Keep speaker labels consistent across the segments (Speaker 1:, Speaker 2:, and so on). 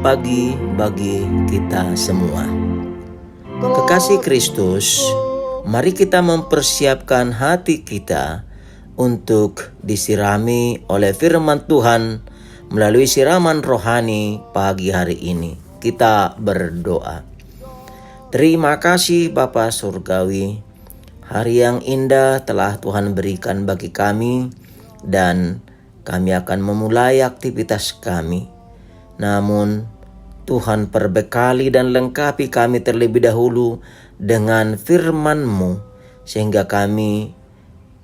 Speaker 1: pagi bagi kita semua. Kekasih Kristus, mari kita mempersiapkan hati kita untuk disirami oleh firman Tuhan melalui siraman rohani pagi hari ini. Kita berdoa. Terima kasih Bapa Surgawi, hari yang indah telah Tuhan berikan bagi kami dan kami akan memulai aktivitas kami. Namun Tuhan perbekali dan lengkapi kami terlebih dahulu dengan firman-Mu sehingga kami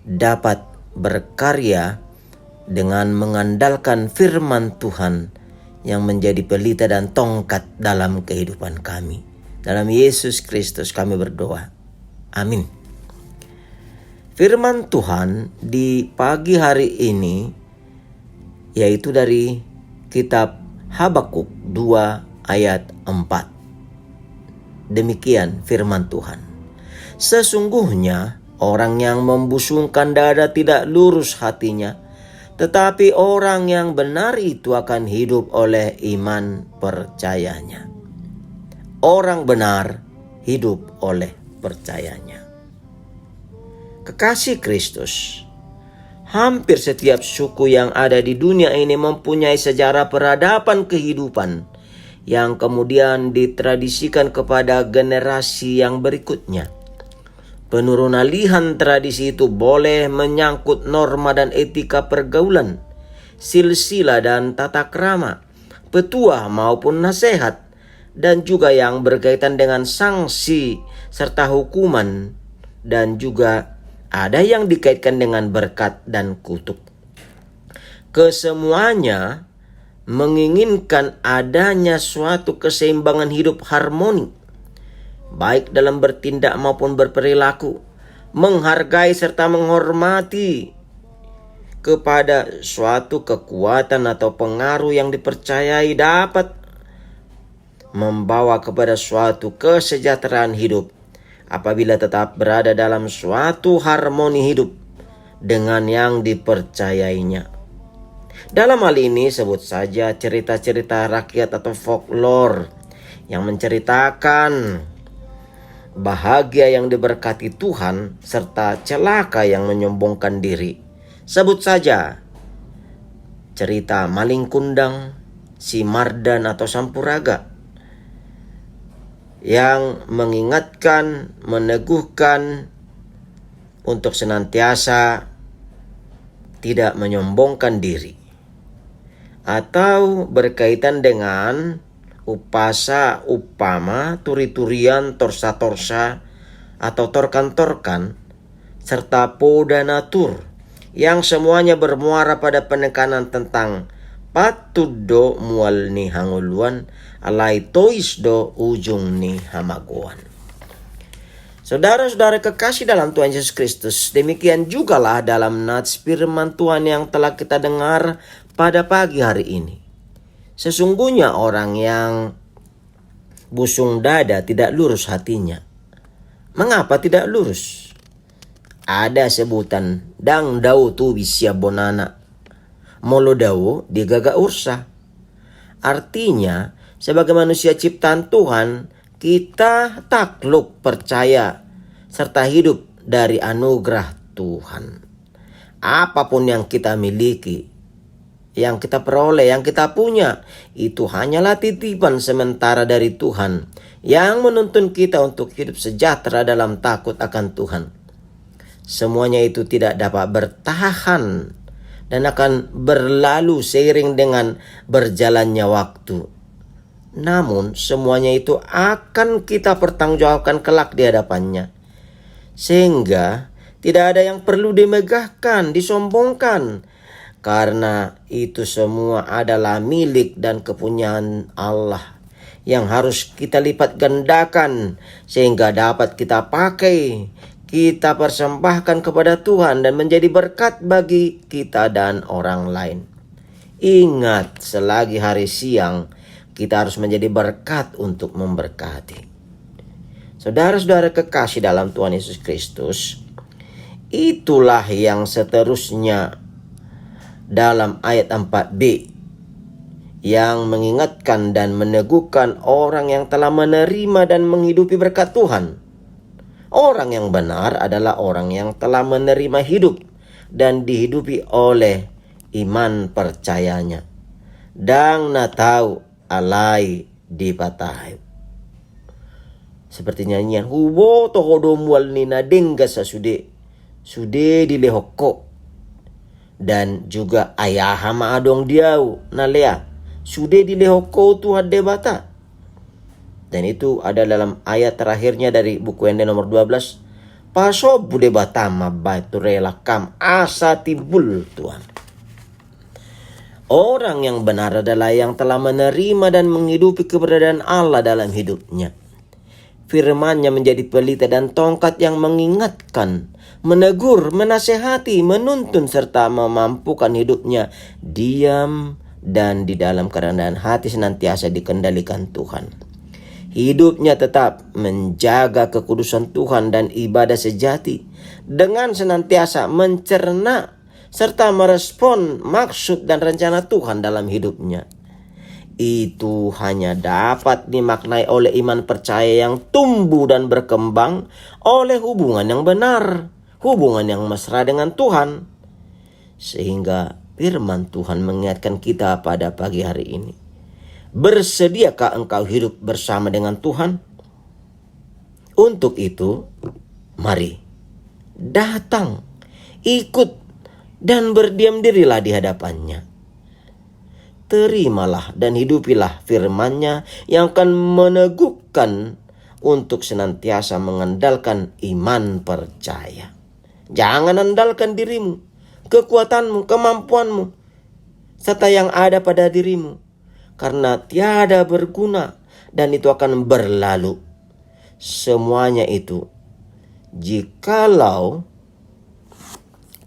Speaker 1: dapat berkarya dengan mengandalkan firman Tuhan yang menjadi pelita dan tongkat dalam kehidupan kami. Dalam Yesus Kristus kami berdoa. Amin. Firman Tuhan di pagi hari ini yaitu dari kitab Habakuk 2 ayat 4. Demikian firman Tuhan. Sesungguhnya orang yang membusungkan dada tidak lurus hatinya, tetapi orang yang benar itu akan hidup oleh iman percayanya. Orang benar hidup oleh percayanya. Kekasih Kristus, hampir setiap suku yang ada di dunia ini mempunyai sejarah peradaban kehidupan yang kemudian ditradisikan kepada generasi yang berikutnya. Penurunalihan tradisi itu boleh menyangkut norma dan etika pergaulan, silsilah dan tata krama, petuah maupun nasihat, dan juga yang berkaitan dengan sanksi serta hukuman, dan juga ada yang dikaitkan dengan berkat dan kutuk. Kesemuanya menginginkan adanya suatu keseimbangan hidup harmoni, baik dalam bertindak maupun berperilaku, menghargai serta menghormati kepada suatu kekuatan atau pengaruh yang dipercayai dapat membawa kepada suatu kesejahteraan hidup apabila tetap berada dalam suatu harmoni hidup dengan yang dipercayainya. Dalam hal ini sebut saja cerita-cerita rakyat atau folklore yang menceritakan bahagia yang diberkati Tuhan serta celaka yang menyombongkan diri. Sebut saja cerita Maling Kundang, Si Mardan atau Sampuraga, yang mengingatkan, meneguhkan untuk senantiasa tidak menyombongkan diri. Atau berkaitan dengan upasa, upama, turi-turian, torsa-torsa, atau torkan-torkan, serta podanatur, yang semuanya bermuara pada penekanan tentang patudo mual ni hanguluan alai tois do ujung ni hamaguan. Saudara-saudara kekasih dalam Tuhan Yesus Kristus, demikian jugalah dalam nats firman Tuhan yang telah kita dengar pada pagi hari ini. Sesungguhnya orang yang busung dada tidak lurus hatinya. Mengapa tidak lurus? Ada sebutan dang dau tu bisya bonana, molo dau digaga ursa. Artinya, sebagai manusia ciptaan Tuhan, kita takluk percaya serta hidup dari anugerah Tuhan. Apapun yang kita miliki, yang kita peroleh, yang kita punya, itu hanyalah titipan sementara dari Tuhan yang menuntun kita untuk hidup sejahtera dalam takut akan Tuhan. Semuanya itu tidak dapat bertahan dan akan berlalu seiring dengan berjalannya waktu. Namun semuanya itu akan kita pertanggungjawabkan kelak di hadapannya. Sehingga tidak ada yang perlu dimegahkan, disombongkan, karena itu semua adalah milik dan kepunyaan Allah yang harus kita lipat gandakan sehingga dapat kita pakai, kita persembahkan kepada Tuhan dan menjadi berkat bagi kita dan orang lain. Ingat, selagi hari siang, kita harus menjadi berkat untuk memberkati. Saudara-saudara kekasih dalam Tuhan Yesus Kristus, itulah yang seterusnya dalam ayat 4b, yang mengingatkan dan meneguhkan orang yang telah menerima dan menghidupi berkat Tuhan. Orang yang benar adalah orang yang telah menerima hidup dan dihidupi oleh iman percayanya. Dang na tahu alay di patahay. Seperti nyanyian, hubo toho mual ni na dengga sa sude dilehokko. Dan juga ayaha maadong diau na lea. Sude dilehokko tu hadde bata. Dan itu ada dalam ayat terakhirnya dari buku Ende nomor 12. Paso bude bata mabaitu relakam asa tibul Tuhan. Orang yang benar adalah yang telah menerima dan menghidupi keberadaan Allah dalam hidupnya. Firman-Nya menjadi pelita dan tongkat yang mengingatkan, menegur, menasehati, menuntun serta memampukan hidupnya diam dan di dalam kerendahan hati senantiasa dikendalikan Tuhan. Hidupnya tetap menjaga kekudusan Tuhan dan ibadah sejati dengan senantiasa mencerna serta merespon maksud dan rencana Tuhan dalam hidupnya. Itu hanya dapat dimaknai oleh iman percaya yang tumbuh dan berkembang oleh hubungan yang benar, hubungan yang mesra dengan Tuhan. Sehingga firman Tuhan mengingatkan kita pada pagi hari ini. Bersediakah engkau hidup bersama dengan Tuhan? Untuk itu, mari datang, ikut, dan berdiam dirilah di hadapannya. Terimalah dan hidupilah firman-Nya yang akan meneguhkan untuk senantiasa mengandalkan iman percaya. Jangan andalkan dirimu, kekuatanmu, kemampuanmu, serta yang ada pada dirimu. Karena tiada berguna dan itu akan berlalu. Semuanya itu jikalau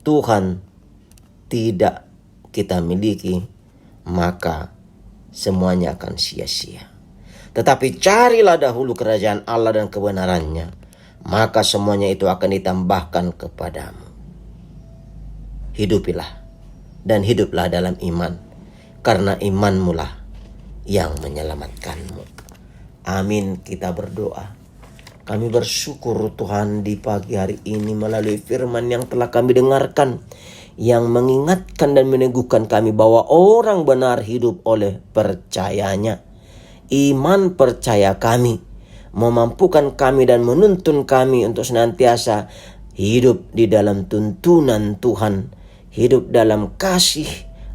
Speaker 1: Tuhan tidak kita miliki, maka semuanya akan sia-sia. Tetapi carilah dahulu kerajaan Allah dan kebenarannya, maka semuanya itu akan ditambahkan kepadamu. Hidupilah dan hiduplah dalam iman, karena imanmu lah yang menyelamatkanmu. Amin, kita berdoa. Kami bersyukur Tuhan di pagi hari ini melalui firman yang telah kami dengarkan, yang mengingatkan dan meneguhkan kami bahwa orang benar hidup oleh percayanya. Iman percaya kami memampukan kami dan menuntun kami untuk senantiasa hidup di dalam tuntunan Tuhan, hidup dalam kasih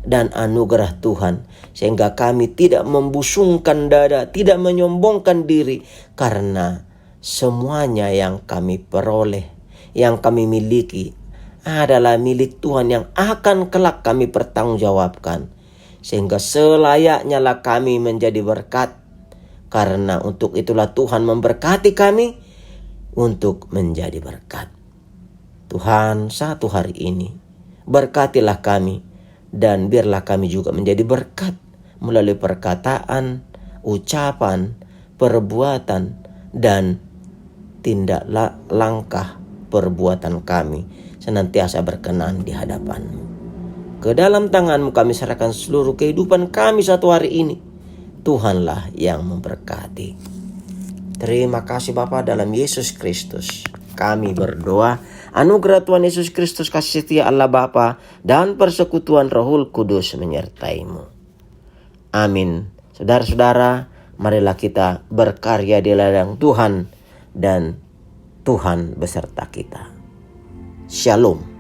Speaker 1: dan anugerah Tuhan, sehingga kami tidak membusungkan dada, tidak menyombongkan diri, karena semuanya yang kami peroleh, yang kami miliki adalah milik Tuhan yang akan kelak kami pertanggungjawabkan, sehingga selayaknya lah kami menjadi berkat, karena untuk itulah Tuhan memberkati kami untuk menjadi berkat. Tuhan, satu hari ini berkatilah kami, dan biarlah kami juga menjadi berkat melalui perkataan, ucapan, perbuatan, dan tindak langkah perbuatan kami senantiasa berkenan di hadapan-Mu. Ke dalam tangan-Mu kami serahkan seluruh kehidupan kami satu hari ini. Tuhanlah yang memberkati. Terima kasih Bapa, dalam Yesus Kristus kami berdoa. Anugerah Tuhan Yesus Kristus, kasih setia Allah Bapa, dan persekutuan Rohul Kudus menyertai-Mu. Amin. Saudara-saudara, marilah kita berkarya di ladang Tuhan, dan Tuhan beserta kita. Shalom.